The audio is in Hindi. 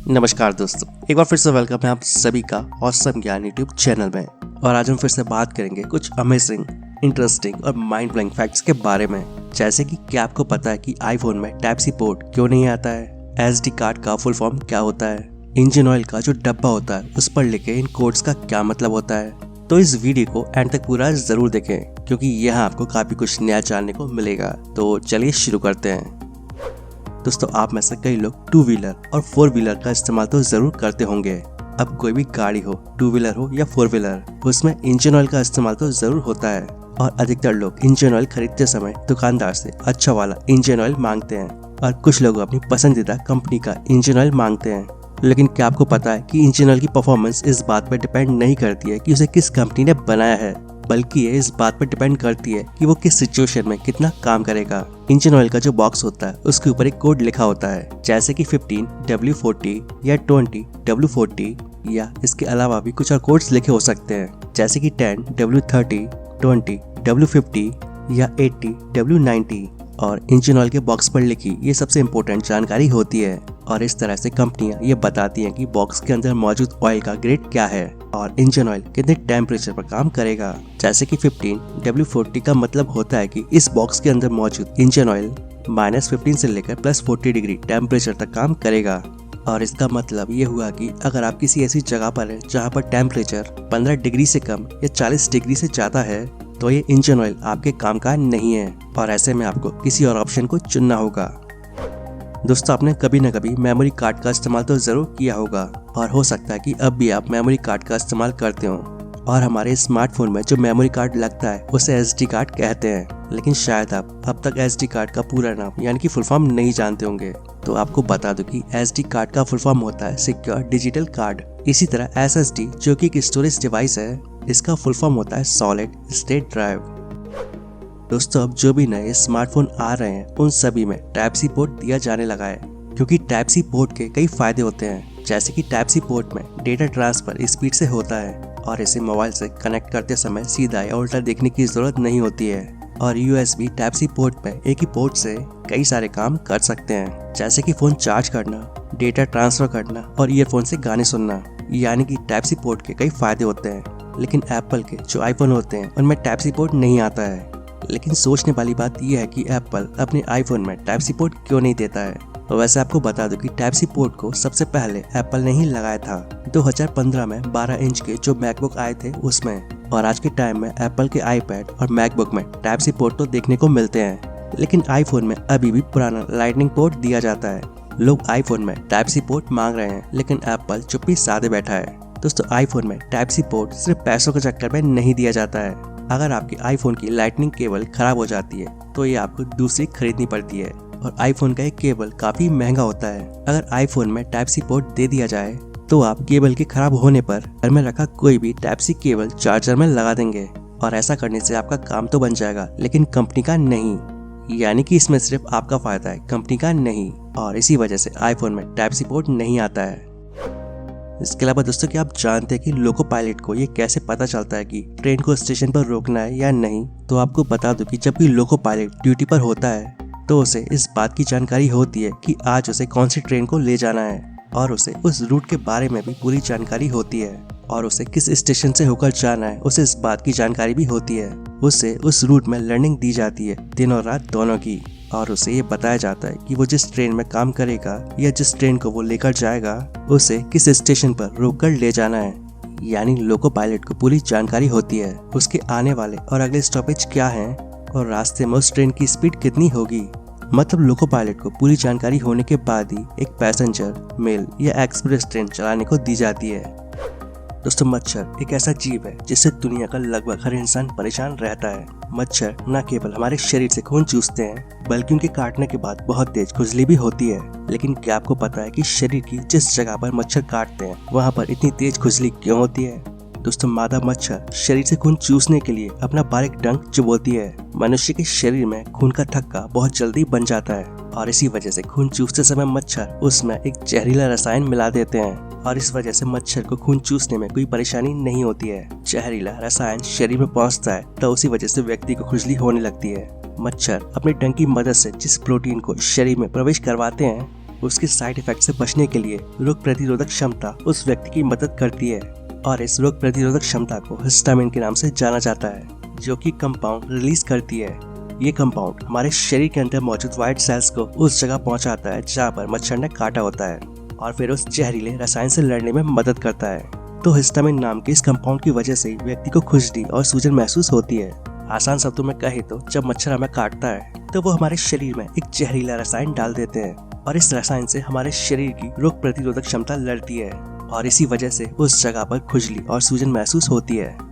नमस्कार दोस्तों, एक बार फिर से वेलकम है आप सभी का ऑसम ज्ञान यूट्यूब चैनल में। और आज हम फिर से बात करेंगे कुछ अमेजिंग, इंटरेस्टिंग और माइंड ब्लोइंग फैक्ट्स के बारे में। जैसे कि क्या आपको पता है कि आईफोन में टाइप सी पोर्ट क्यों नहीं आता है? एसडी कार्ड का फुल फॉर्म क्या होता है? इंजन ऑयल का जो डब्बा होता है उस पर लिखे इन कोड्स का क्या मतलब होता है? तो इस वीडियो को एंड तक पूरा जरूर देखें, क्योंकि यहाँ आपको काफी कुछ नया जानने को मिलेगा। तो चलिए शुरू करते हैं। दोस्तों, आप में से कई लोग टू व्हीलर और फोर व्हीलर का इस्तेमाल तो जरूर करते होंगे। अब कोई भी गाड़ी हो, टू व्हीलर हो या फोर व्हीलर, उसमें इंजन ऑयल का इस्तेमाल तो जरूर होता है। और अधिकतर लोग इंजन ऑयल खरीदते समय दुकानदार से अच्छा वाला इंजन ऑयल मांगते हैं, और कुछ लोग अपनी पसंदीदा कंपनी का इंजन ऑयल मांगते हैं। लेकिन क्या आपको पता है कि इंजन ऑयल की परफॉर्मेंस इस बात पर डिपेंड नहीं करती है कि उसे किस कंपनी ने बनाया है, बल्कि ये इस बात पर डिपेंड करती है कि वो किस सिचुएशन में कितना काम करेगा। इंजन ऑयल का जो बॉक्स होता है उसके ऊपर एक कोड लिखा होता है, जैसे कि 15W40 या 20W40, या इसके अलावा भी कुछ और कोड्स लिखे हो सकते हैं, जैसे कि 10W30, 20W50 या 80W90। और इंजन ऑयल के बॉक्स पर लिखी ये सबसे इम्पोर्टेंट जानकारी होती है, और इस तरह से कंपनियां ये बताती हैं कि बॉक्स के अंदर मौजूद ऑयल का ग्रेड क्या है और इंजन ऑयल कितने टेम्परेचर पर काम करेगा। जैसे कि 15W40 का मतलब होता है कि इस बॉक्स के अंदर मौजूद इंजन ऑयल -15 से लेकर +40 डिग्री टेम्परेचर तक काम करेगा। और इसका मतलब ये हुआ कि अगर आप किसी ऐसी जगह पर हैं जहाँ पर टेम्परेचर 15 डिग्री से कम या 40 डिग्री से ज्यादा है, तो ये इंजन ऑयल आपके काम का नहीं है, और ऐसे में आपको किसी और ऑप्शन को चुनना होगा। दोस्तों, आपने कभी न कभी मेमोरी कार्ड का इस्तेमाल तो जरूर किया होगा, और हो सकता है कि अब भी आप मेमोरी कार्ड का इस्तेमाल करते हो। और हमारे स्मार्टफोन में जो मेमोरी कार्ड लगता है उसे एसडी कार्ड कहते हैं। लेकिन शायद आप अब तक एसडी कार्ड का पूरा नाम यानी कि फुल फॉर्म नहीं जानते होंगे। तो आपको बता दूं कि एसडी कार्ड का फुल फॉर्म होता है सिक्योर डिजिटल कार्ड। इसी तरह एसएसडी, जो कि एक स्टोरेज डिवाइस है, इसका फुल फॉर्म होता है सॉलिड स्टेट ड्राइव। दोस्तों, अब जो भी नए स्मार्टफोन आ रहे हैं उन सभी में टाइप सी पोर्ट दिया जाने लगा है, क्योंकि टाइप सी पोर्ट के कई फायदे होते हैं। जैसे कि टाइप सी पोर्ट में डेटा ट्रांसफर स्पीड से होता है, और इसे मोबाइल से कनेक्ट करते समय सीधा या उल्टा देखने की जरूरत नहीं होती है। और यूएसबी टाइप सी पोर्ट में एक ही पोर्ट से कई सारे काम कर सकते हैं, जैसे कि फोन चार्ज करना, डेटा ट्रांसफर करना और ईयरफोन से गाने सुनना। यानी कि टाइप सी पोर्ट के कई फायदे होते हैं। लेकिन एप्पल के जो आईफोन होते हैं उनमें टाइप सी पोर्ट नहीं आता है। लेकिन सोचने वाली बात यह है कि एप्पल अपने आईफोन में टाइप सी पोर्ट क्यों नहीं देता है। वैसे आपको बता दूं कि टाइप सी पोर्ट को सबसे पहले एप्पल ने ही लगाया था 2015 में 12 इंच के जो मैकबुक आए थे उसमें। और आज के टाइम में एप्पल के आईपैड और मैकबुक में टाइप सी पोर्ट तो देखने को मिलते हैं, लेकिन आईफोन में अभी भी पुराना लाइटनिंग पोर्ट दिया जाता है। लोग आईफोन में टाइप सी पोर्ट मांग रहे हैं, लेकिन एप्पल चुप्पी साधे बैठा है। दोस्तों, आईफोन में टाइप सी पोर्ट सिर्फ पैसों के चक्कर में नहीं दिया जाता है। अगर आपके आईफोन की लाइटनिंग केबल खराब हो जाती है तो ये आपको दूसरी खरीदनी पड़ती है, और आईफोन का एक केबल काफी महंगा होता है। अगर आईफोन में टाइप सी पोर्ट दे दिया जाए तो आप केबल के खराब होने पर घर में रखा कोई भी टाइप सी केबल चार्जर में लगा देंगे, और ऐसा करने से आपका काम तो बन जाएगा, लेकिन कंपनी का नहीं। यानी कि इसमें सिर्फ आपका फायदा है, कंपनी का नहीं, और इसी वजह से आईफोन में टाइप सी पोर्ट नहीं आता है। इसके अलावा दोस्तों, क्या आप जानते हैं कि लोको पायलट को ये कैसे पता चलता है कि ट्रेन को स्टेशन पर रोकना है या नहीं? तो आपको बता दूं कि जब भी लोको पायलट ड्यूटी पर होता है तो उसे इस बात की जानकारी होती है कि आज उसे कौन सी ट्रेन को ले जाना है, और उसे उस रूट के बारे में भी पूरी जानकारी होती है, और उसे किस स्टेशन से होकर जाना है उसे इस बात की जानकारी भी होती है। उसे उस रूट में लर्निंग दी जाती है दिन और रात दोनों की, और उसे ये बताया जाता है कि वो जिस ट्रेन में काम करेगा या जिस ट्रेन को वो लेकर जाएगा उसे किस स्टेशन पर रोककर ले जाना है। यानी लोको पायलट को पूरी जानकारी होती है, उसके आने वाले और अगले स्टॉपेज क्या हैं, और रास्ते में उस ट्रेन की स्पीड कितनी होगी। मतलब लोको पायलट को पूरी जानकारी होने के बाद ही एक पैसेंजर, मेल या एक्सप्रेस ट्रेन चलाने को दी जाती है। दोस्तों, मच्छर एक ऐसा जीव है जिससे दुनिया का लगभग हर इंसान परेशान रहता है। मच्छर न केवल हमारे शरीर से खून चूसते हैं, बल्कि उनके काटने के बाद बहुत तेज खुजली भी होती है। लेकिन क्या आपको पता है कि शरीर की जिस जगह पर मच्छर काटते हैं वहाँ पर इतनी तेज खुजली क्यों होती है? दोस्तों, मादा मच्छर शरीर से खून चूसने के लिए अपना बारीक डंक चुभोती है। मनुष्य के शरीर में खून का थक्का बहुत जल्दी बन जाता है, और इसी वजह से खून चूसते समय मच्छर उसमें एक जहरीला रसायन मिला देते हैं, और इस वजह से मच्छर को खून चूसने में कोई परेशानी नहीं होती है। जहरीला रसायन शरीर में पहुंचता है तो उसी वजह से व्यक्ति को खुजली होने लगती है। मच्छर अपने डंक की मदद से जिस प्रोटीन को शरीर में प्रवेश करवाते हैं उसके साइड इफेक्ट से बचने के लिए रोग प्रतिरोधक क्षमता उस व्यक्ति की मदद करती है और इस रोग प्रतिरोधक क्षमता को हिस्टामिन के नाम से जाना जाता है, जो कि कंपाउंड रिलीज करती है। ये कंपाउंड हमारे शरीर के अंदर मौजूद व्हाइट सेल्स को उस जगह पहुंचाता है जहाँ पर मच्छर ने काटा होता है और फिर उस जहरीले रसायन से लड़ने में मदद करता है। तो हिस्टामिन नाम के इस कंपाउंड की वजह से व्यक्ति को खुजली और सूजन महसूस होती है। आसान शब्दों में कहे तो जब मच्छर हमें काटता है तो वो हमारे शरीर में एक जहरीला रसायन डाल देते हैं और इस रसायन से हमारे शरीर की रोग प्रतिरोधक क्षमता लड़ती है और इसी वजह से उस जगह पर खुजली और सूजन महसूस होती है।